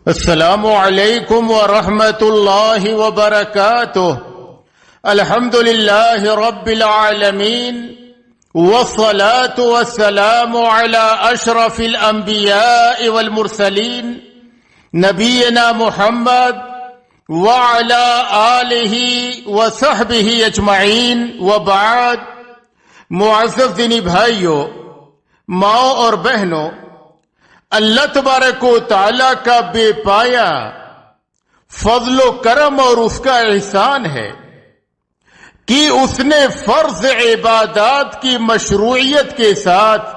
السلام علیکم ورحمۃ اللہ وبرکاتہ۔ الحمد للہ رب العالمین والصلاة والسلام على اشرف الانبیاء والمرسلین نبینا محمد وعلى آلہ وصحبہ اجمعین وبعد۔ معزز دینی بھائیوں، ماؤں اور بہنوں، اللہ تبارک و تعالی کا بے پایا فضل و کرم اور اس کا احسان ہے کہ اس نے فرض عبادات کی مشروعیت کے ساتھ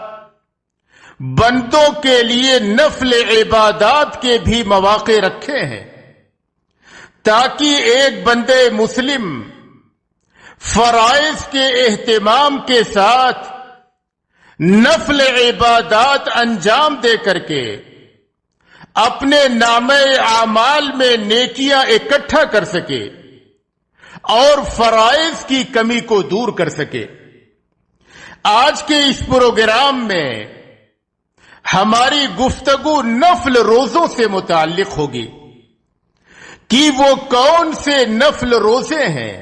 بندوں کے لیے نفل عبادات کے بھی مواقع رکھے ہیں، تاکہ ایک بندے مسلم فرائض کے اہتمام کے ساتھ نفل عبادات انجام دے کر کے اپنے نامہ اعمال میں نیکیاں اکٹھا کر سکے اور فرائض کی کمی کو دور کر سکے۔ آج کے اس پروگرام میں ہماری گفتگو نفل روزوں سے متعلق ہوگی کہ وہ کون سے نفل روزے ہیں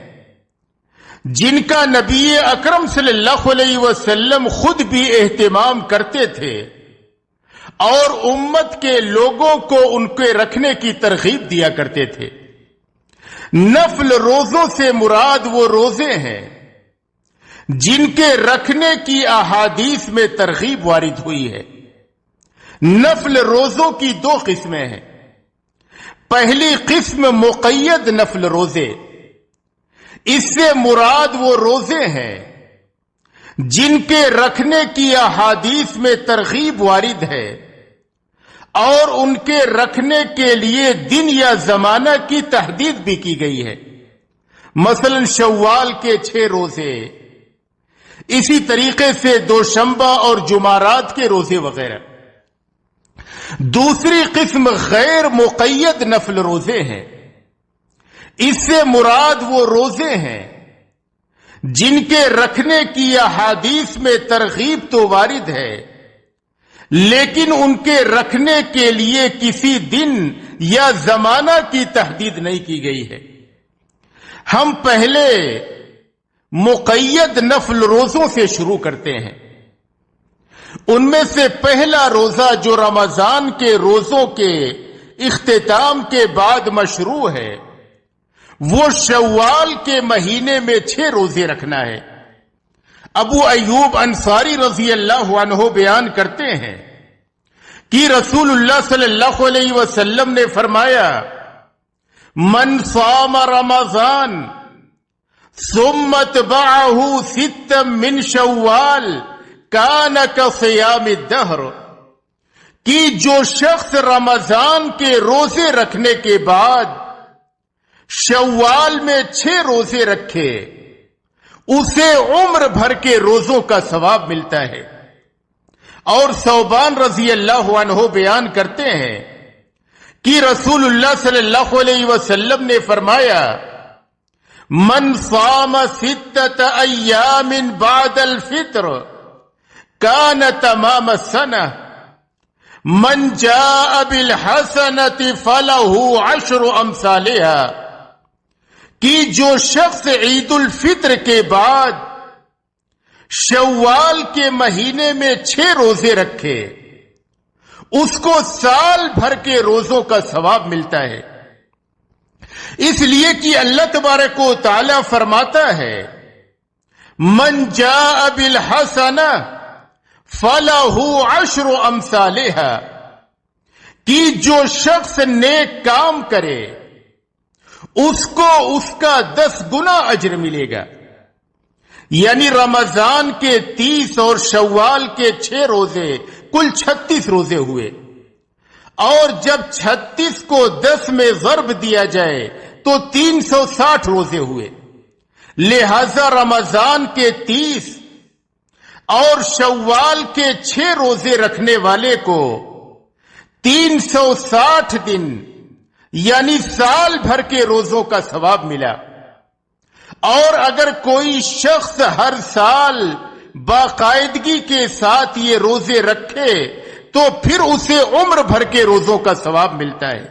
جن کا نبی اکرم صلی اللہ علیہ وسلم خود بھی اہتمام کرتے تھے اور امت کے لوگوں کو ان کے رکھنے کی ترغیب دیا کرتے تھے۔ نفل روزوں سے مراد وہ روزے ہیں جن کے رکھنے کی احادیث میں ترغیب وارد ہوئی ہے۔ نفل روزوں کی دو قسمیں ہیں۔ پہلی قسم مقید نفل روزے، اس سے مراد وہ روزے ہیں جن کے رکھنے کی احادیث میں ترغیب وارد ہے اور ان کے رکھنے کے لیے دن یا زمانہ کی تحدید بھی کی گئی ہے، مثلا شوال کے 6 روزے، اسی طریقے سے دوشنبہ اور جمعرات کے روزے وغیرہ۔ دوسری قسم غیر مقید نفل روزے ہیں، اس سے مراد وہ روزے ہیں جن کے رکھنے کی احادیث میں ترغیب تو وارد ہے لیکن ان کے رکھنے کے لیے کسی دن یا زمانہ کی تحدید نہیں کی گئی ہے۔ ہم پہلے مقید نفل روزوں سے شروع کرتے ہیں۔ ان میں سے پہلا روزہ جو رمضان کے روزوں کے اختتام کے بعد مشروع ہے، وہ شوال کے مہینے میں 6 روزے رکھنا ہے۔ ابو ایوب انصاری رضی اللہ عنہ بیان کرتے ہیں کہ رسول اللہ صلی اللہ علیہ وسلم نے فرمایا، من صام رمضان ثم اتبعه 6 من شوال کان کصیام الدہر، کہ جو شخص رمضان کے روزے رکھنے کے بعد شوال میں 6 روزے رکھے اسے عمر بھر کے روزوں کا ثواب ملتا ہے۔ اور ثوبان رضی اللہ عنہ بیان کرتے ہیں کہ رسول اللہ صلی اللہ علیہ وسلم نے فرمایا، من صام 6 ایام بعد الفطر کان تمام السنہ من جاء بالحسنة فله 10 امثالها، کہ جو شخص عید الفطر کے بعد شوال کے مہینے میں 6 روزے رکھے اس کو سال بھر کے روزوں کا ثواب ملتا ہے۔ اس لیے کہ اللہ تبارک و تعالی فرماتا ہے، من جاء بالحسنہ فلہ 10 امثالها، کہ جو شخص نیک کام کرے اس کو اس کا 10 گنا اجر ملے گا۔ یعنی رمضان کے 30 اور شوال کے 6 روزے کل 36 روزے ہوئے، اور جب 36 کو 10 میں ضرب دیا جائے تو 360 روزے ہوئے۔ لہذا رمضان کے 30 اور شوال کے 6 روزے رکھنے والے کو 360 دن یعنی سال بھر کے روزوں کا ثواب ملا۔ اور اگر کوئی شخص ہر سال باقاعدگی کے ساتھ یہ روزے رکھے تو پھر اسے عمر بھر کے روزوں کا ثواب ملتا ہے۔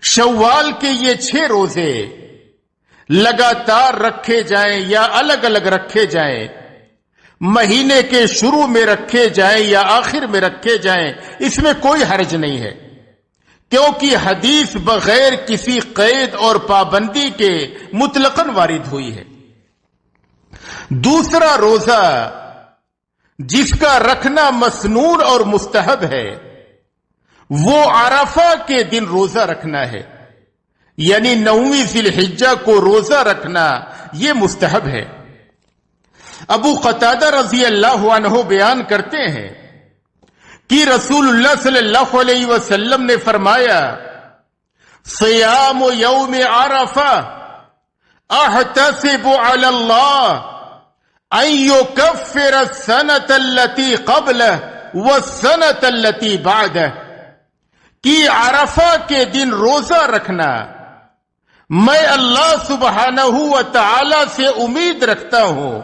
شوال کے یہ 6 روزے لگاتار رکھے جائیں یا الگ الگ رکھے جائیں، مہینے کے شروع میں رکھے جائیں یا آخر میں رکھے جائیں، اس میں کوئی حرج نہیں ہے، کیونکہ حدیث بغیر کسی قید اور پابندی کے مطلقاً وارد ہوئی ہے۔ دوسرا روزہ جس کا رکھنا مسنون اور مستحب ہے وہ عرفہ کے دن روزہ رکھنا ہے، یعنی 9ویں ذی الحجہ کو روزہ رکھنا یہ مستحب ہے۔ ابو قتادہ رضی اللہ عنہ بیان کرتے ہیں کہ رسول اللہ صلی اللہ علیہ وسلم نے فرمایا، صیام یوم عرفہ احتسب علی اللہ ان یکفر السنة التي قبلہ والسنة التي بعدہ، کہ عرفہ کے دن روزہ رکھنا میں اللہ سبحانہ و تعالی سے امید رکھتا ہوں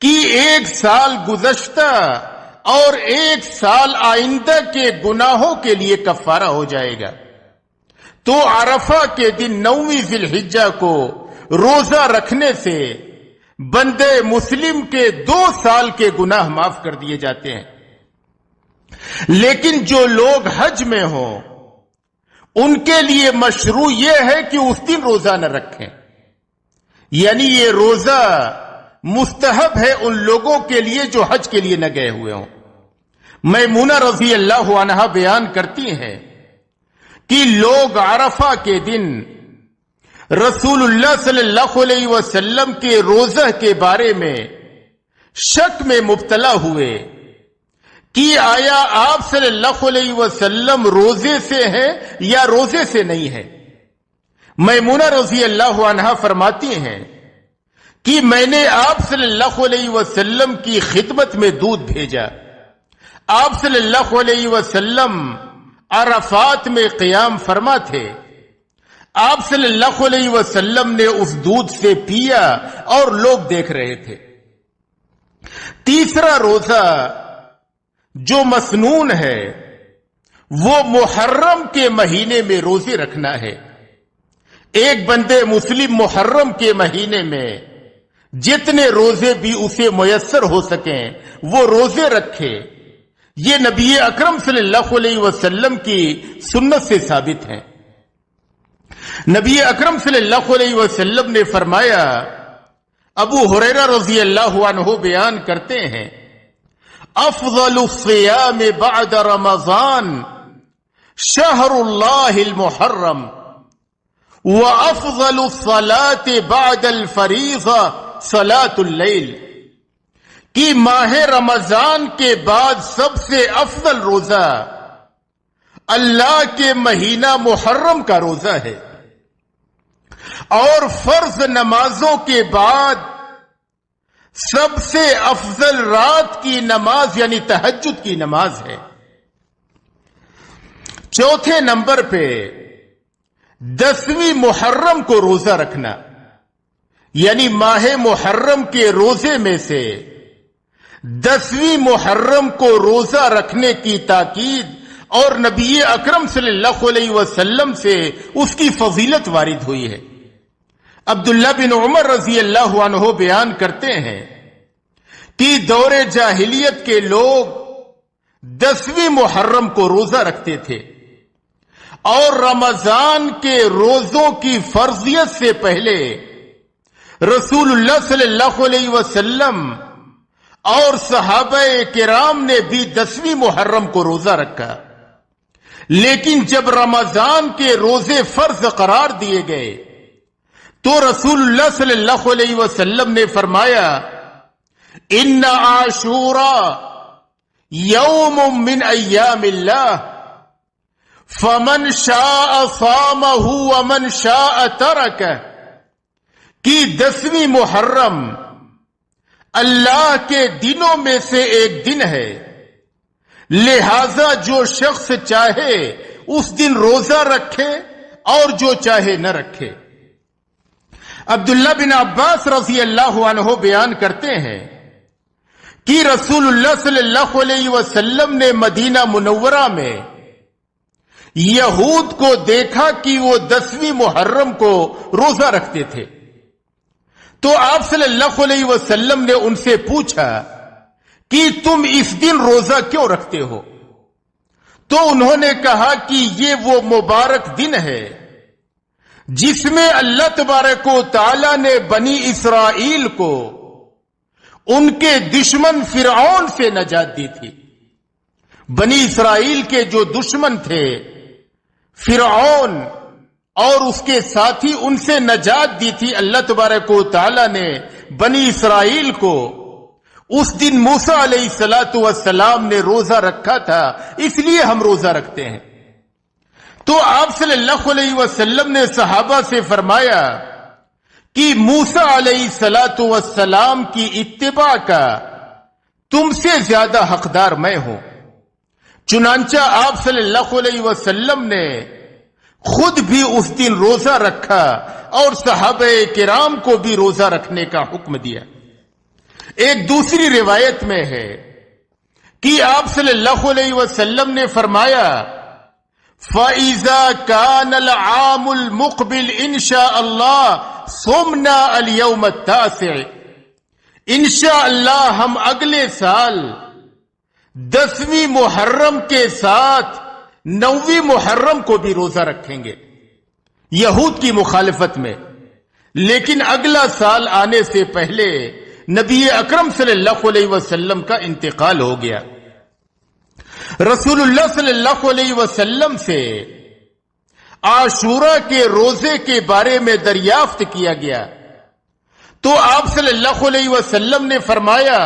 کہ 1 سال گزشتہ اور 1 سال آئندہ کے گناہوں کے لیے کفارہ ہو جائے گا۔ تو عرفہ کے دن 9ویں ذی الحجہ کو روزہ رکھنے سے بندے مسلم کے 2 سال کے گناہ معاف کر دیے جاتے ہیں۔ لیکن جو لوگ حج میں ہوں ان کے لیے مشروع یہ ہے کہ اس دن روزہ نہ رکھیں، یعنی یہ روزہ مستحب ہے ان لوگوں کے لیے جو حج کے لیے نہ گئے ہوئے ہوں۔ میمونہ رضی اللہ عنہا بیان کرتی ہیں کہ لوگ عرفہ کے دن رسول اللہ صلی اللہ علیہ وسلم کے روزہ کے بارے میں شک میں مبتلا ہوئے کہ آیا آپ صلی اللہ علیہ وسلم روزے سے ہیں یا روزے سے نہیں ہے۔ میمونہ رضی اللہ عنہا فرماتی ہیں کہ میں نے آپ صلی اللہ علیہ وسلم کی خدمت میں دودھ بھیجا، آپ صلی اللہ علیہ وسلم عرفات میں قیام فرما تھے، آپ صلی اللہ علیہ وسلم نے اس دودھ سے پیا اور لوگ دیکھ رہے تھے۔ تیسرا روزہ جو مسنون ہے وہ محرم کے مہینے میں روزے رکھنا ہے۔ ایک بندے مسلم محرم کے مہینے میں جتنے روزے بھی اسے میسر ہو سکیں وہ روزے رکھے، یہ نبی اکرم صلی اللہ علیہ وسلم کی سنت سے ثابت ہے۔ نبی اکرم صلی اللہ علیہ وسلم نے فرمایا، ابو ہریرہ رضی اللہ عنہ بیان کرتے ہیں، افضل الصیام بعد رمضان شہر اللہ المحرم وافضل الصلاة بعد الفریضہ صلاة اللیل، کہ ماہ رمضان کے بعد سب سے افضل روزہ اللہ کے مہینہ محرم کا روزہ ہے، اور فرض نمازوں کے بعد سب سے افضل رات کی نماز یعنی تہجد کی نماز ہے۔ چوتھے نمبر پہ 10ویں محرم کو روزہ رکھنا، یعنی ماہ محرم کے روزے میں سے 10ویں محرم کو روزہ رکھنے کی تاکید اور نبی اکرم صلی اللہ علیہ وسلم سے اس کی فضیلت وارد ہوئی ہے۔ عبداللہ بن عمر رضی اللہ عنہ بیان کرتے ہیں کہ دور جاہلیت کے لوگ 10ویں محرم کو روزہ رکھتے تھے، اور رمضان کے روزوں کی فرضیت سے پہلے رسول اللہ صلی اللہ علیہ وسلم اور صحابہ کرام نے بھی 10ویں محرم کو روزہ رکھا، لیکن جب رمضان کے روزے فرض قرار دیے گئے تو رسول اللہ صلی اللہ علیہ وسلم نے فرمایا، ان عاشوراء یوم من ایام اللہ فمن شاء صامہ ومن شاء ترکہ، کہ 10ویں محرم اللہ کے دنوں میں سے ایک دن ہے، لہذا جو شخص چاہے اس دن روزہ رکھے اور جو چاہے نہ رکھے۔ عبداللہ بن عباس رضی اللہ عنہ بیان کرتے ہیں کہ رسول اللہ صلی اللہ علیہ وسلم نے مدینہ منورہ میں یہود کو دیکھا کہ وہ 10ویں محرم کو روزہ رکھتے تھے، تو آپ صلی اللہ علیہ وسلم نے ان سے پوچھا کہ تم اس دن روزہ کیوں رکھتے ہو؟ تو انہوں نے کہا کہ یہ وہ مبارک دن ہے جس میں اللہ تبارک و تعالی نے بنی اسرائیل کو ان کے دشمن فرعون سے نجات دی تھی۔ بنی اسرائیل کے جو دشمن تھے فرعون اور اس کے ساتھی، ان سے نجات دی تھی اللہ تبارک و تعالی نے بنی اسرائیل کو۔ اس دن موسیٰ علیہ السلام نے روزہ رکھا تھا، اس لیے ہم روزہ رکھتے ہیں۔ تو آپ صلی اللہ علیہ وسلم نے صحابہ سے فرمایا کہ موسیٰ علیہ السلام کی اتباع کا تم سے زیادہ حقدار میں ہوں۔ چنانچہ آپ صلی اللہ علیہ وسلم نے خود بھی اس دن روزہ رکھا اور صحابہ کرام کو بھی روزہ رکھنے کا حکم دیا۔ ایک دوسری روایت میں ہے کہ آپ صلی اللہ علیہ وسلم نے فرمایا فَإِذَا كَانَ الْعَامُ الْمُقْبِلِ إِنشَاءَ اللَّهِ صُمْنَا الْيَوْمَ التَّاسِعِ، انشاءاللہ ہم اگلے سال 10ویں محرم کے ساتھ 9ویں محرم کو بھی روزہ رکھیں گے، یہود کی مخالفت میں۔ لیکن اگلا سال آنے سے پہلے نبی اکرم صلی اللہ علیہ وسلم کا انتقال ہو گیا۔ رسول اللہ صلی اللہ علیہ وسلم سے عاشورہ کے روزے کے بارے میں دریافت کیا گیا، تو آپ صلی اللہ علیہ وسلم نے فرمایا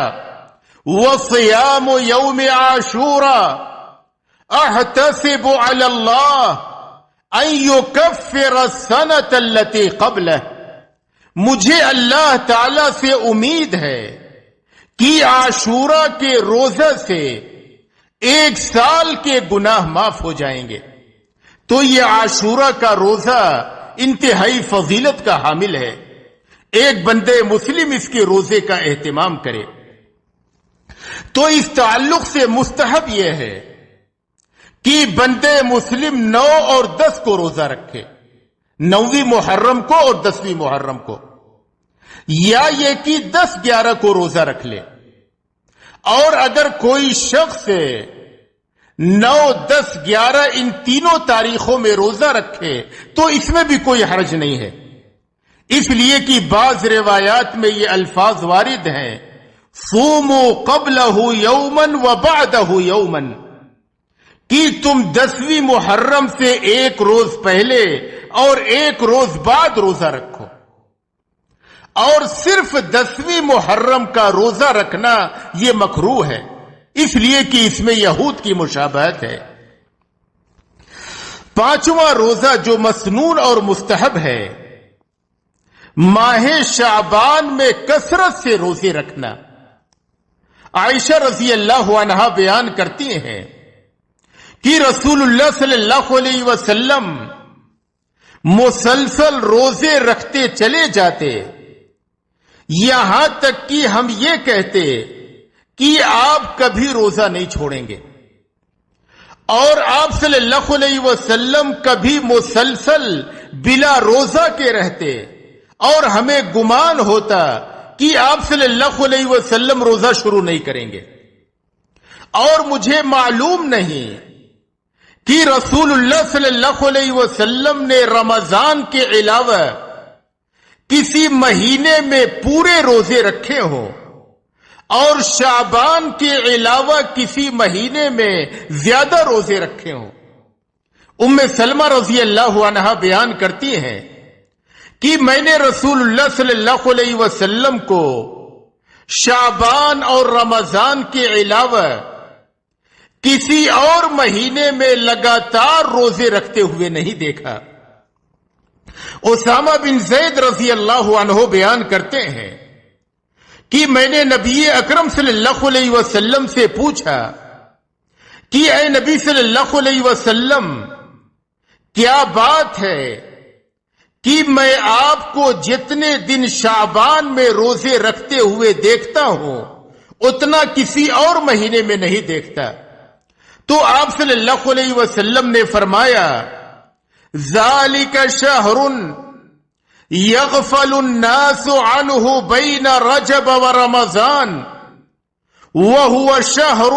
وَصِيَامُ يَوْمِ عَاشُورَا أَحْتَسِبُ عَلَى اللَّهِ أَن يُكَفِّرَ السَّنَةَ الَّتِي قَبْلَهُ، مجھے اللہ تعالی سے امید ہے کہ عاشورہ کے روزہ سے 1 سال کے گناہ معاف ہو جائیں گے۔ تو یہ عاشورہ کا روزہ انتہائی فضیلت کا حامل ہے، ایک بندے مسلم اس کے روزے کا اہتمام کرے۔ تو اس تعلق سے مستحب یہ ہے کہ بندے مسلم 9 اور 10 کو روزہ رکھے، 9ویں محرم کو اور 10ویں محرم کو، یا یہ کہ 10 11 کو روزہ رکھ لے۔ اور اگر کوئی شخص 9 10 11 ان تینوں تاریخوں میں روزہ رکھے تو اس میں بھی کوئی حرج نہیں ہے، اس لیے کہ بعض روایات میں یہ الفاظ وارد ہیں صوموا قبلہ یومن وبعدہ یومن، کہ تم 10ویں محرم سے 1 روز پہلے اور 1 روز بعد روزہ رکھو۔ اور صرف 10ویں محرم کا روزہ رکھنا یہ مکروہ ہے، اس لیے کہ اس میں یہود کی مشابہت ہے۔ 5واں روزہ جو مسنون اور مستحب ہے، ماہ شعبان میں کثرت سے روزے رکھنا۔ عائشہ رضی اللہ عنہا بیان کرتی ہیں کہ رسول اللہ صلی اللہ علیہ وسلم مسلسل روزے رکھتے چلے جاتے، یہاں تک کہ ہم یہ کہتے کہ آپ کبھی روزہ نہیں چھوڑیں گے، اور آپ صلی اللہ علیہ وسلم کبھی مسلسل بلا روزہ کے رہتے، اور ہمیں گمان ہوتا کہ آپ صلی اللہ علیہ وسلم روزہ شروع نہیں کریں گے۔ اور مجھے معلوم نہیں کہ رسول اللہ صلی اللہ علیہ وسلم نے رمضان کے علاوہ کسی مہینے میں پورے روزے رکھے ہوں اور شعبان کے علاوہ کسی مہینے میں زیادہ روزے رکھے ہوں۔ ام سلمہ رضی اللہ عنہا بیان کرتی ہیں کہ میں نے رسول اللہ صلی اللہ علیہ وسلم کو شعبان اور رمضان کے علاوہ کسی اور مہینے میں لگاتار روزے رکھتے ہوئے نہیں دیکھا۔ اسامہ بن زید رضی اللہ عنہ بیان کرتے ہیں کہ میں نے نبی اکرم صلی اللہ علیہ وسلم سے پوچھا کہ اے نبی صلی اللہ علیہ وسلم، کیا بات ہے کہ میں آپ کو جتنے دن شعبان میں روزے رکھتے ہوئے دیکھتا ہوں اتنا کسی اور مہینے میں نہیں دیکھتا؟ تو آپ صلی اللہ علیہ وسلم نے فرمایا ذالک شہر یغفل الناس عنہ بین رجب و رمضان وهو شهر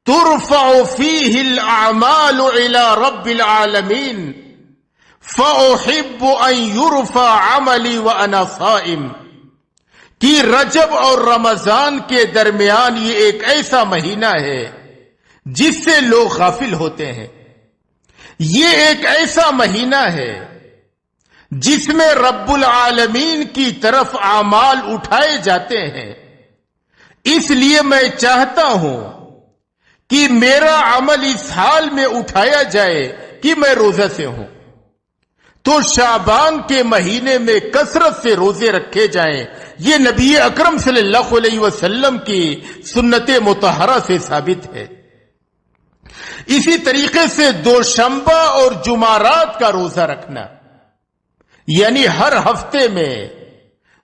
ترفع فيه الأعمال إلى رب العالمين فأحب أن يرفع عملي وأنا صائم کہ رجب اور رمضان کے درمیان یہ ایک ایسا مہینہ ہے جس سے لوگ غافل ہوتے ہیں. یہ ایک ایسا مہینہ ہے جس میں رب العالمین کی طرف اعمال اٹھائے جاتے ہیں. اس لیے میں چاہتا ہوں کہ میرا عمل اس حال میں اٹھایا جائے کہ میں روزہ سے ہوں. تو شعبان کے مہینے میں کثرت سے روزے رکھے جائیں. یہ نبی اکرم صلی اللہ علیہ وسلم کی سنت مطہرہ سے ثابت ہے. اسی طریقے سے دوشنبہ اور جمعرات کا روزہ رکھنا، یعنی ہر ہفتے میں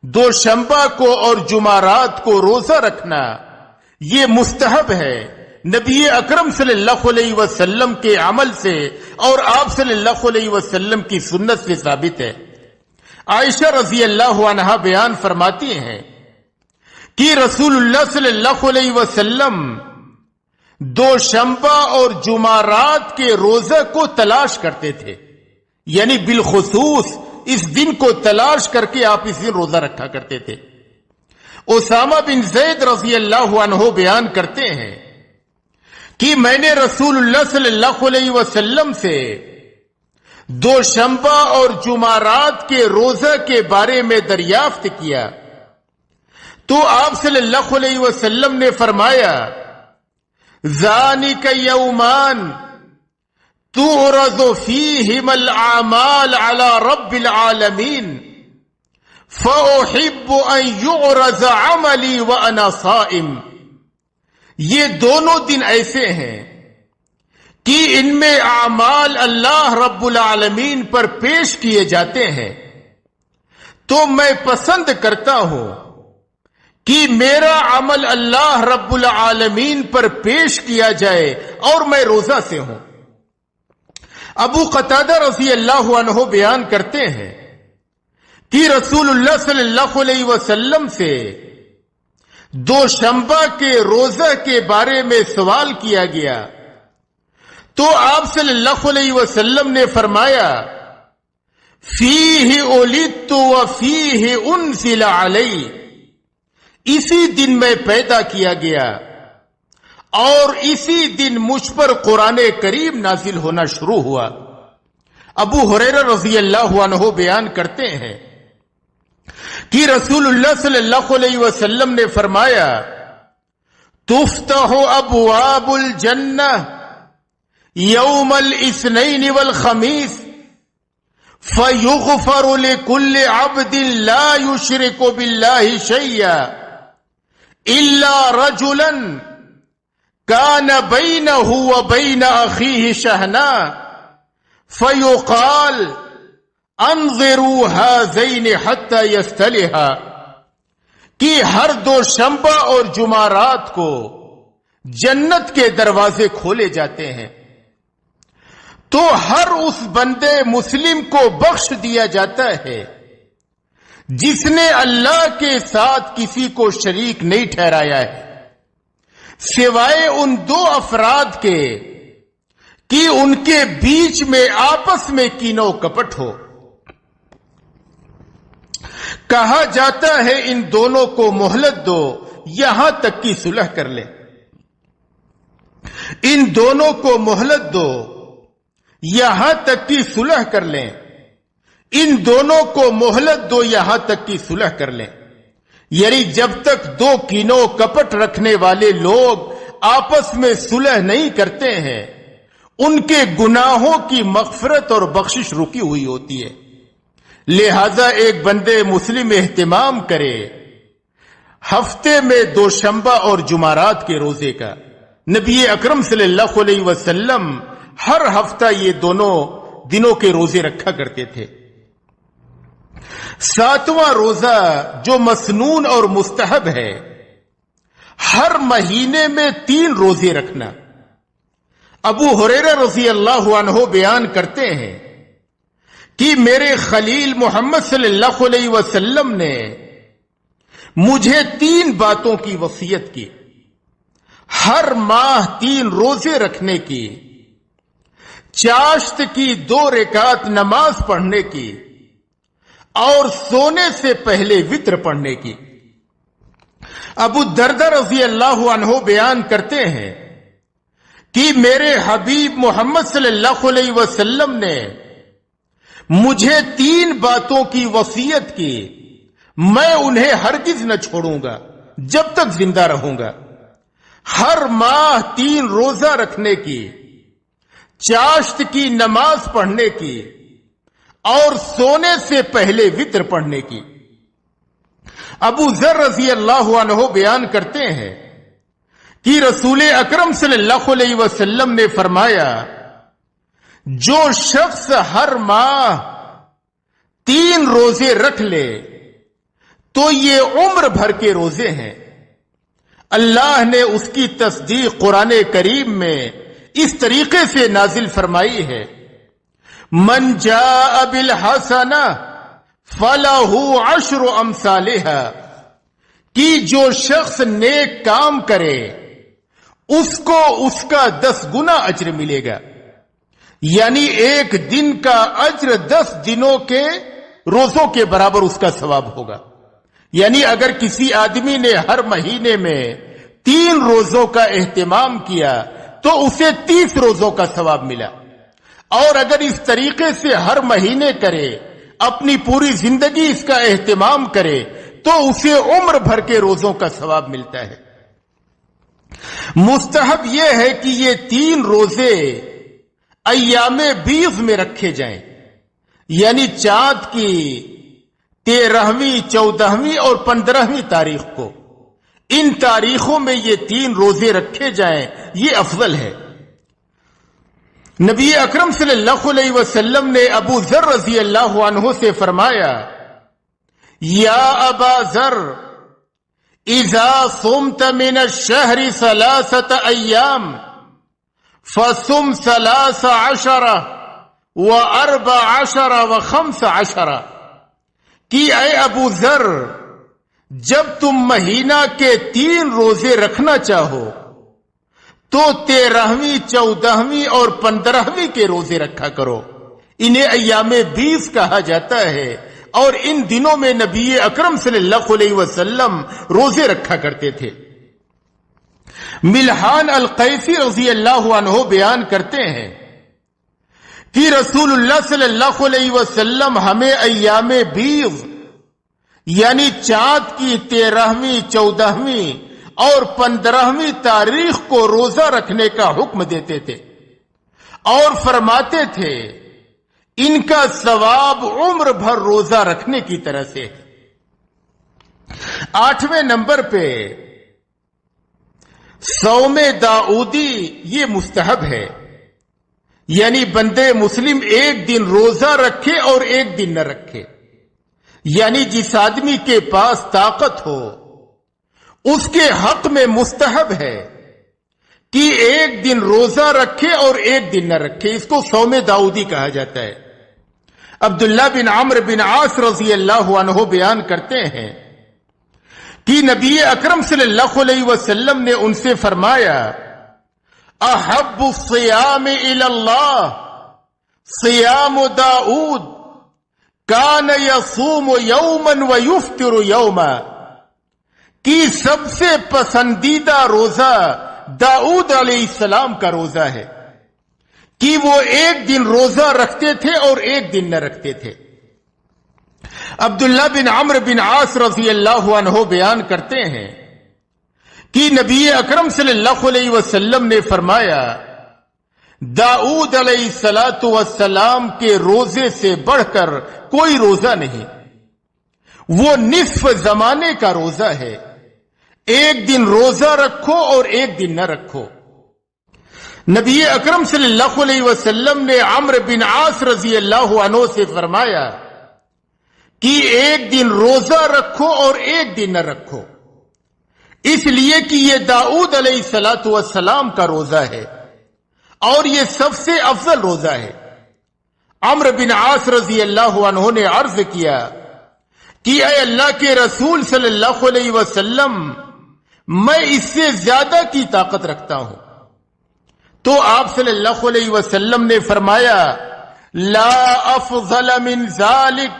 دوشنبہ کو اور جمعرات کو روزہ رکھنا یہ مستحب ہے. نبی اکرم صلی اللہ علیہ وسلم کے عمل سے اور آپ صلی اللہ علیہ وسلم کی سنت سے ثابت ہے. عائشہ رضی اللہ عنہا بیان فرماتی ہیں کہ رسول اللہ صلی اللہ علیہ وسلم دوشنبہ اور جمعرات کے روزہ کو تلاش کرتے تھے، یعنی بالخصوص اس دن کو تلاش کر کے آپ اس دن روزہ رکھا کرتے تھے. اسامہ بن زید رضی اللہ عنہ بیان کرتے ہیں کہ میں نے رسول اللہ صلی اللہ علیہ وسلم سے دوشنبہ اور جمعرات کے روزہ کے بارے میں دریافت کیا تو آپ صلی اللہ علیہ وسلم نے فرمایا ذَلِكَ يَوْمَانِ تُعْرَضُ فِيهِمَا الْأَعْمَالُ عَلَى رَبِّ الْعَالَمِينَ فَأُحِبُّ أَن يُعْرَضَ عَمَلِي وَأَنَا صَائِمٌ. یہ دونوں دن ایسے ہیں کہ ان میں اعمال اللہ رب العالمین پر پیش کیے جاتے ہیں، تو میں پسند کرتا ہوں کہ میرا عمل اللہ رب العالمین پر پیش کیا جائے اور میں روزہ سے ہوں. ابو قتادہ رضی اللہ عنہ بیان کرتے ہیں کہ رسول اللہ صلی اللہ علیہ وسلم سے دوشنبہ کے روزہ کے بارے میں سوال کیا گیا تو آپ صلی اللہ علیہ وسلم نے فرمایا فیہ ولدت وفیہ انزل علی، اسی دن میں پیدا کیا گیا اور اسی دن مجھ پر قرآن کریم نازل ہونا شروع ہوا. ابو ہریرہ رضی اللہ عنہ بیان کرتے ہیں کہ رسول اللہ صلی اللہ علیہ وسلم نے فرمایا تفتح ابواب الجنہ یوم الاثنین والخمیس فیغفر لکل عبد لا یشرک باللہ شیئا الا رجلا کان بینہ وبین اخیہ شحنا فیقال انظروا هذین حتی یستلحا، کہ ہر دوشنبہ اور جمعرات کو جنت کے دروازے کھولے جاتے ہیں تو ہر اس بندے مسلم کو بخش دیا جاتا ہے جس نے اللہ کے ساتھ کسی کو شریک نہیں ٹھہرایا ہے سوائے ان دو افراد کے کہ ان کے بیچ میں آپس میں کینہ و کپٹ ہو. کہا جاتا ہے ان دونوں کو مہلت دو یہاں تک کہ صلح کر لیں. ان دونوں کو مہلت دو یہاں تک کہ صلح کر لیں. ان دونوں کو مہلت دو یہاں تک کہ صلح کر لیں. یعنی جب تک دو کینوں کپٹ رکھنے والے لوگ آپس میں صلح نہیں کرتے ہیں ان کے گناہوں کی مغفرت اور بخشش رکی ہوئی ہوتی ہے. لہذا ایک بندے مسلم اہتمام کرے ہفتے میں دوشنبہ اور جمعرات کے روزے کا. نبی اکرم صلی اللہ علیہ وسلم ہر ہفتہ یہ دونوں دنوں کے روزے رکھا کرتے تھے. 7واں روزہ جو مسنون اور مستحب ہے، ہر مہینے میں 3 روزے رکھنا. ابو ہریرہ رضی اللہ عنہ بیان کرتے ہیں کہ میرے خلیل محمد صلی اللہ علیہ وسلم نے مجھے 3 باتوں کی وصیت کی: ہر ماہ 3 روزے رکھنے کی، چاشت کی 2 رکعت نماز پڑھنے کی، اور سونے سے پہلے وتر پڑھنے کی۔ ابو الدرداء رضی اللہ عنہ بیان کرتے ہیں کہ میرے حبیب محمد صلی اللہ علیہ وسلم نے مجھے 3 باتوں کی وصیت کی، میں انہیں ہرگز نہ چھوڑوں گا جب تک زندہ رہوں گا: ہر ماہ 3 روزہ رکھنے کی، چاشت کی نماز پڑھنے کی، اور سونے سے پہلے وتر پڑھنے کی۔ ابو ذر رضی اللہ عنہ بیان کرتے ہیں کہ رسول اکرم صلی اللہ علیہ وسلم نے فرمایا: جو شخص ہر ماہ 3 روزے رکھ لے تو یہ عمر بھر کے روزے ہیں۔ اللہ نے اس کی تصدیق قرآن کریم میں اس طریقے سے نازل فرمائی ہے: من جاء بالحسنہ فلہ 10 امثالہا، کہ جو شخص نیک کام کرے اس کو اس کا 10 گنا اجر ملے گا، یعنی 1 دن کا اجر 10 دنوں کے روزوں کے برابر اس کا ثواب ہوگا۔ یعنی اگر کسی آدمی نے ہر مہینے میں 3 روزوں کا اہتمام کیا تو اسے 30 روزوں کا ثواب ملا، اور اگر اس طریقے سے ہر مہینے کرے، اپنی پوری زندگی اس کا اہتمام کرے، تو اسے عمر بھر کے روزوں کا ثواب ملتا ہے۔ مستحب یہ ہے کہ یہ 3 روزے ایام بیض میں رکھے جائیں، یعنی چاند کی 13ویں، 14ویں اور 15ویں تاریخ کو، ان تاریخوں میں یہ 3 روزے رکھے جائیں، یہ افضل ہے۔ نبی اکرم صلی اللہ علیہ وسلم نے ابو ذر رضی اللہ عنہ سے فرمایا: یا ابا ذر، اذا صمت من الشہر 3 ایام فصم 13 و14 و15، کہ اے ابو ذر، جب تم مہینہ کے 3 روزے رکھنا چاہو تو 13ویں، 14ویں اور 15ویں کے روزے رکھا کرو۔ انہیں ایام بیض کہا جاتا ہے، اور ان دنوں میں نبی اکرم صلی اللہ علیہ وسلم روزے رکھا کرتے تھے۔ ملحان القیسی رضی اللہ عنہ بیان کرتے ہیں کہ رسول اللہ صلی اللہ علیہ وسلم ہمیں ایام بیض یعنی چاند کی 13ویں، 14ویں اور 15ویں تاریخ کو روزہ رکھنے کا حکم دیتے تھے، اور فرماتے تھے ان کا ثواب عمر بھر روزہ رکھنے کی طرح سے ہے۔ 8ویں نمبر پہ صوم داؤدی، یہ مستحب ہے، یعنی بندے مسلم 1 دن روزہ رکھے اور 1 دن نہ رکھے، یعنی جس آدمی کے پاس طاقت ہو اس کے حق میں مستحب ہے کہ 1 دن روزہ رکھے اور 1 دن نہ رکھے، اس کو صوم داؤدی کہا جاتا ہے۔ عبداللہ بن عمرو بن عاص رضی اللہ عنہ بیان کرتے ہیں کہ نبی اکرم صلی اللہ علیہ وسلم نے ان سے فرمایا: احب الصیام الی اللہ صیام داؤد کان یصوم یوما ویفطر یوما، کہ سب سے پسندیدہ روزہ داؤد علیہ السلام کا روزہ ہے کہ وہ 1 دن روزہ رکھتے تھے اور 1 دن نہ رکھتے تھے۔ عبداللہ بن عمرو بن عاص رضی اللہ عنہ بیان کرتے ہیں کہ نبی اکرم صلی اللہ علیہ وسلم نے فرمایا: داؤد علیہ السلام کے روزے سے بڑھ کر کوئی روزہ نہیں، وہ نصف زمانے کا روزہ ہے، 1 دن روزہ رکھو اور 1 دن نہ رکھو۔ نبی اکرم صلی اللہ علیہ وسلم نے عمرو بن عاص رضی اللہ عنہ سے فرمایا کہ 1 دن روزہ رکھو اور 1 دن نہ رکھو، اس لیے کہ یہ داؤد علیہ السلام کا روزہ ہے، اور یہ سب سے افضل روزہ ہے۔ عمرو بن عاص رضی اللہ عنہ نے عرض کیا کہ اے اللہ کے رسول صلی اللہ علیہ وسلم، میں اس سے زیادہ کی طاقت رکھتا ہوں۔ تو آپ صلی اللہ علیہ وسلم نے فرمایا لا افضل من ذالک،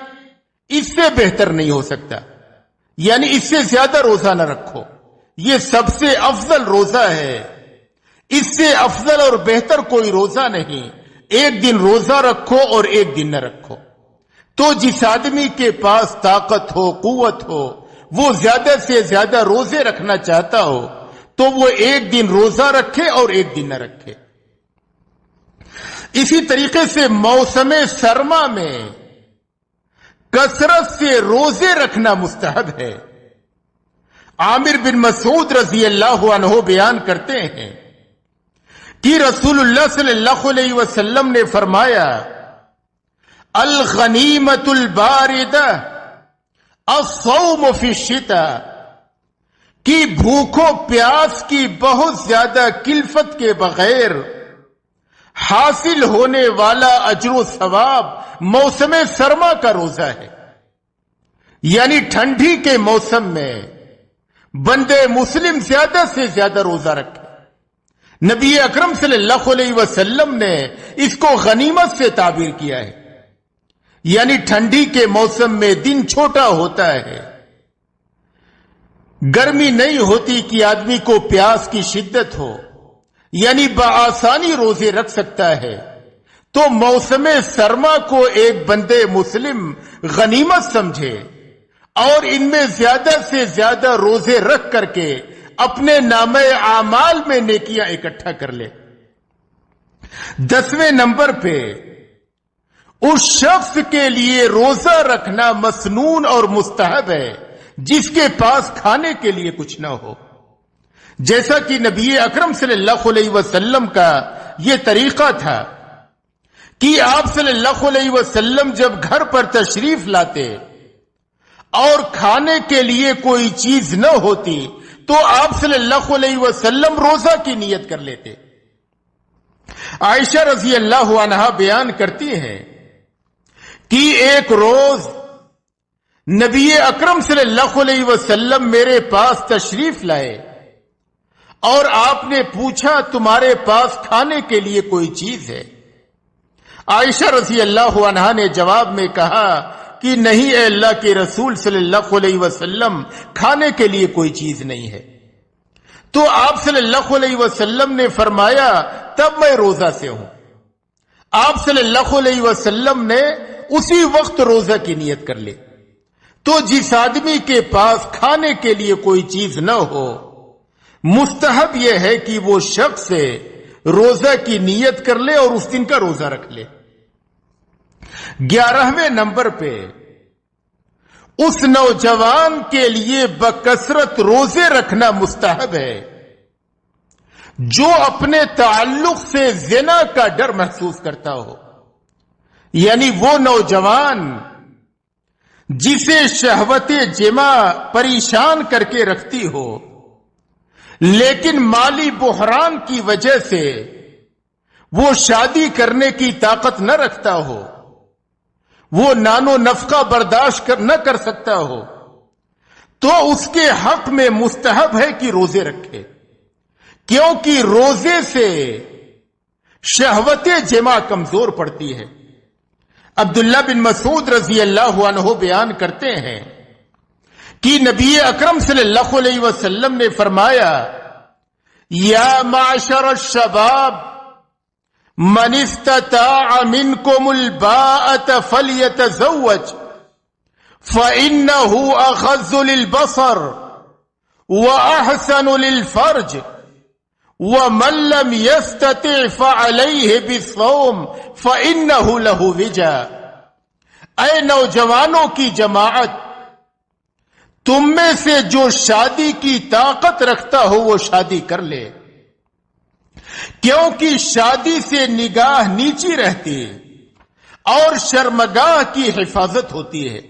اس سے بہتر نہیں ہو سکتا، یعنی اس سے زیادہ روزہ نہ رکھو، یہ سب سے افضل روزہ ہے، اس سے افضل اور بہتر کوئی روزہ نہیں۔ ایک دن روزہ رکھو اور ایک دن نہ رکھو۔ تو جس آدمی کے پاس طاقت ہو، قوت ہو، وہ زیادہ سے زیادہ روزے رکھنا چاہتا ہو تو وہ ایک دن روزہ رکھے اور ایک دن نہ رکھے۔ اسی طریقے سے موسم سرما میں کثرت سے روزے رکھنا مستحب ہے۔ عامر بن مسعود رضی اللہ عنہ بیان کرتے ہیں کہ رسول اللہ صلی اللہ علیہ وسلم نے فرمایا الغنیمت الباردہ الصوم فی الشتاء، کہ بھوک و پیاس کی بہت زیادہ کلفت کے بغیر حاصل ہونے والا اجر و ثواب موسم سرما کا روزہ ہے، یعنی ٹھنڈی کے موسم میں بندے مسلم زیادہ سے زیادہ روزہ رکھے۔ نبی اکرم صلی اللہ علیہ وسلم نے اس کو غنیمت سے تعبیر کیا ہے، یعنی ٹھنڈی کے موسم میں دن چھوٹا ہوتا ہے، گرمی نہیں ہوتی کہ آدمی کو پیاس کی شدت ہو، یعنی بآسانی روزے رکھ سکتا ہے۔ تو موسم سرما کو ایک بندے مسلم غنیمت سمجھے اور ان میں زیادہ سے زیادہ روزے رکھ کر کے اپنے نامہ اعمال میں نیکیاں اکٹھا کر لے۔ 10ویں نمبر پہ اس شخص کے لیے روزہ رکھنا مسنون اور مستحب ہے جس کے پاس کھانے کے لیے کچھ نہ ہو، جیسا کہ نبی اکرم صلی اللہ علیہ وسلم کا یہ طریقہ تھا کہ آپ صلی اللہ علیہ وسلم جب گھر پر تشریف لاتے اور کھانے کے لیے کوئی چیز نہ ہوتی تو آپ صلی اللہ علیہ وسلم روزہ کی نیت کر لیتے۔ عائشہ رضی اللہ عنہا بیان کرتی ہیں کہ ایک روز نبی اکرم صلی اللہ علیہ وسلم میرے پاس تشریف لائے اور آپ نے پوچھا تمہارے پاس کھانے کے لیے کوئی چیز ہے؟ عائشہ رضی اللہ عنہا نے جواب میں کہا کہ نہیں اے اللہ کے رسول صلی اللہ علیہ وسلم، کھانے کے لیے کوئی چیز نہیں ہے۔ تو آپ صلی اللہ علیہ وسلم نے فرمایا تب میں روزہ سے ہوں۔ آپ صلی اللہ علیہ وسلم نے اسی وقت روزہ کی نیت کر لی۔ تو جس آدمی کے پاس کھانے کے لیے کوئی چیز نہ ہو، مستحب یہ ہے کہ وہ شخص روزہ کی نیت کر لے اور اس دن کا روزہ رکھ لے۔ 11ویں نمبر پہ اس نوجوان کے لیے بکثرت روزے رکھنا مستحب ہے جو اپنے تعلق سے زنا کا ڈر محسوس کرتا ہو، یعنی وہ نوجوان جسے شہوت جمع پریشان کر کے رکھتی ہو لیکن مالی بحران کی وجہ سے وہ شادی کرنے کی طاقت نہ رکھتا ہو، وہ نان و نفقہ برداشت نہ کر سکتا ہو، تو اس کے حق میں مستحب ہے کہ روزے رکھے، کیونکہ روزے سے شہوت جمع کمزور پڑتی ہے۔ عبداللہ بن مسعود رضی اللہ عنہ بیان کرتے ہیں کہ نبی اکرم صلی اللہ علیہ وسلم نے فرمایا یا معشر الشباب من استطاع منکم الباءة فلیتزوج فإنه أغض للبصر وأحسن للفرج ومن لم يستطع فعليه بالصوم فإنه له وجاء۔ اے نوجوانوں کی جماعت، تم میں سے جو شادی کی طاقت رکھتا ہو وہ شادی کر لے، کیونکہ شادی سے نگاہ نیچی رہتی اور شرمگاہ کی حفاظت ہوتی ہے،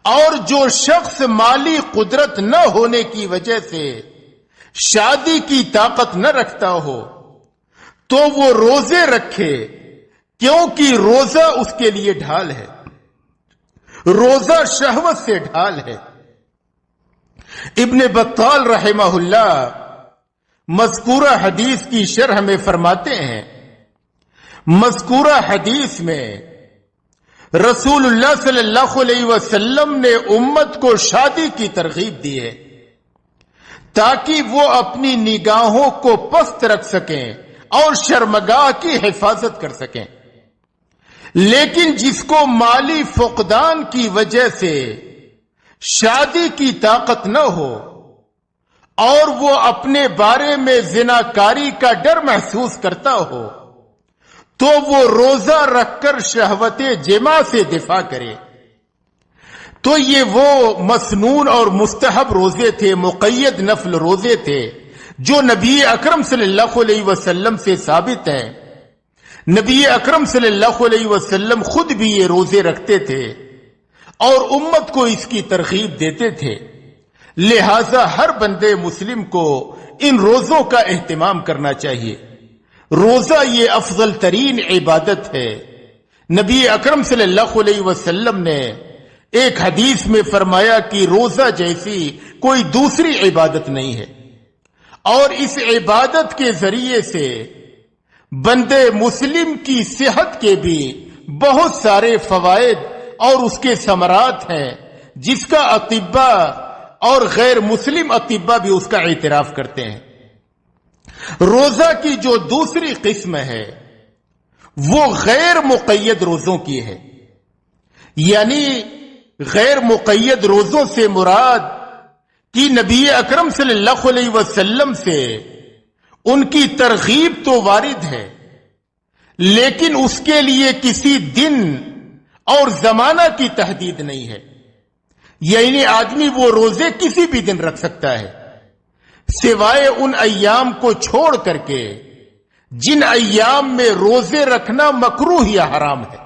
اور جو شخص مالی قدرت نہ ہونے کی وجہ سے شادی کی طاقت نہ رکھتا ہو تو وہ روزے رکھے، کیونکہ روزہ اس کے لیے ڈھال ہے، روزہ شہوت سے ڈھال ہے۔ ابن بطال رحمہ اللہ مذکورہ حدیث کی شرح میں فرماتے ہیں، مذکورہ حدیث میں رسول اللہ صلی اللہ علیہ وسلم نے امت کو شادی کی ترغیب دی ہے تاکہ وہ اپنی نگاہوں کو پست رکھ سکیں اور شرمگاہ کی حفاظت کر سکیں، لیکن جس کو مالی فقدان کی وجہ سے شادی کی طاقت نہ ہو اور وہ اپنے بارے میں زناکاری کا ڈر محسوس کرتا ہو تو وہ روزہ رکھ کر شہوت جماع سے دفاع کرے۔ تو یہ وہ مسنون اور مستحب روزے تھے، مقید نفل روزے تھے جو نبی اکرم صلی اللہ علیہ وسلم سے ثابت ہیں۔ نبی اکرم صلی اللہ علیہ وسلم خود بھی یہ روزے رکھتے تھے اور امت کو اس کی ترغیب دیتے تھے، لہذا ہر بندے مسلم کو ان روزوں کا اہتمام کرنا چاہیے۔ روزہ یہ افضل ترین عبادت ہے۔ نبی اکرم صلی اللہ علیہ وسلم نے ایک حدیث میں فرمایا کہ روزہ جیسی کوئی دوسری عبادت نہیں ہے، اور اس عبادت کے ذریعے سے بندے مسلم کی صحت کے بھی بہت سارے فوائد اور اس کے ثمرات ہیں، جس کا اطباء اور غیر مسلم اطباء بھی اس کا اعتراف کرتے ہیں۔ روزہ کی جو دوسری قسم ہے وہ غیر مقید روزوں کی ہے، یعنی غیر مقید روزوں سے مراد کہ نبی اکرم صلی اللہ علیہ وسلم سے ان کی ترغیب تو وارد ہے، لیکن اس کے لیے کسی دن اور زمانہ کی تحدید نہیں ہے، یعنی آدمی وہ روزے کسی بھی دن رکھ سکتا ہے سوائے ان ایام کو چھوڑ کر کے جن ایام میں روزے رکھنا مکروہ یا حرام ہے۔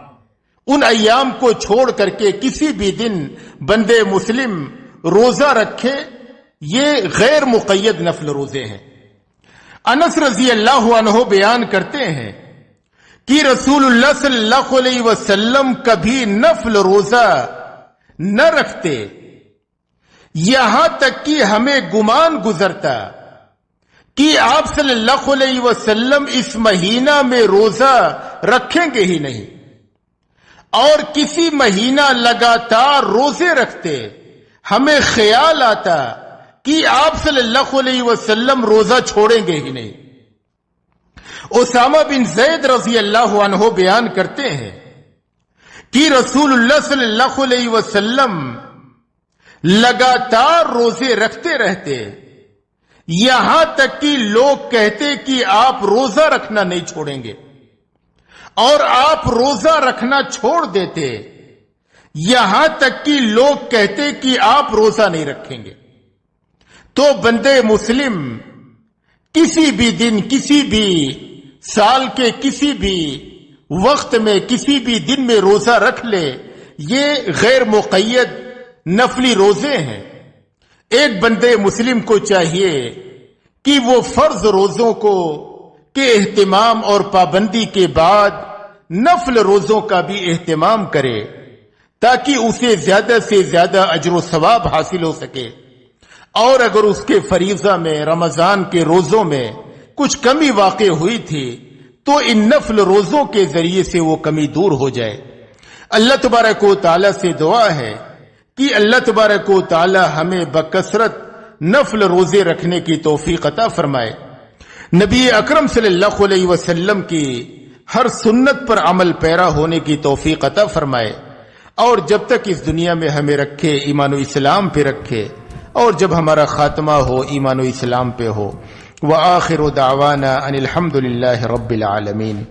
ان ایام کو چھوڑ کر کے کسی بھی دن بندے مسلم روزہ رکھے، یہ غیر مقید نفل روزے ہیں۔ انس رضی اللہ عنہ بیان کرتے ہیں کہ رسول اللہ صلی اللہ علیہ وسلم کبھی نفل روزہ نہ رکھتے، یہاں تک کہ ہمیں گمان گزرتا کہ آپ صلی اللہ علیہ وسلم اس مہینہ میں روزہ رکھیں گے ہی نہیں، اور کسی مہینہ لگاتار روزے رکھتے ہمیں خیال آتا کہ آپ صلی اللہ علیہ وسلم روزہ چھوڑیں گے ہی نہیں۔ اسامہ بن زید رضی اللہ عنہ بیان کرتے ہیں کہ رسول اللہ صلی اللہ علیہ وسلم لگاتار روزے رکھتے رہتے، یہاں تک کہ لوگ کہتے کہ آپ روزہ رکھنا نہیں چھوڑیں گے، اور آپ روزہ رکھنا چھوڑ دیتے، یہاں تک کہ لوگ کہتے کہ آپ روزہ نہیں رکھیں گے۔ تو بندے مسلم کسی بھی دن، کسی بھی سال کے کسی بھی وقت میں، کسی بھی دن میں روزہ رکھ لے، یہ غیر مقید نفلی روزے ہیں۔ ایک بندے مسلم کو چاہیے کہ وہ فرض روزوں کو کے اہتمام اور پابندی کے بعد نفل روزوں کا بھی اہتمام کرے، تاکہ اسے زیادہ سے زیادہ اجر و ثواب حاصل ہو سکے، اور اگر اس کے فریضہ میں رمضان کے روزوں میں کچھ کمی واقع ہوئی تھی تو ان نفل روزوں کے ذریعے سے وہ کمی دور ہو جائے۔ اللہ تبارک و تعالی سے دعا ہے کہ اللہ تبارک و تعالی ہمیں بکثرت نفل روزے رکھنے کی توفیق عطا فرمائے، نبی اکرم صلی اللہ علیہ وسلم کی ہر سنت پر عمل پیرا ہونے کی توفیق عطا فرمائے، اور جب تک اس دنیا میں ہمیں رکھے ایمان و اسلام پہ رکھے، اور جب ہمارا خاتمہ ہو ایمان و اسلام پہ ہو۔ وآخر دعوانا ان الحمد للہ رب العالمین۔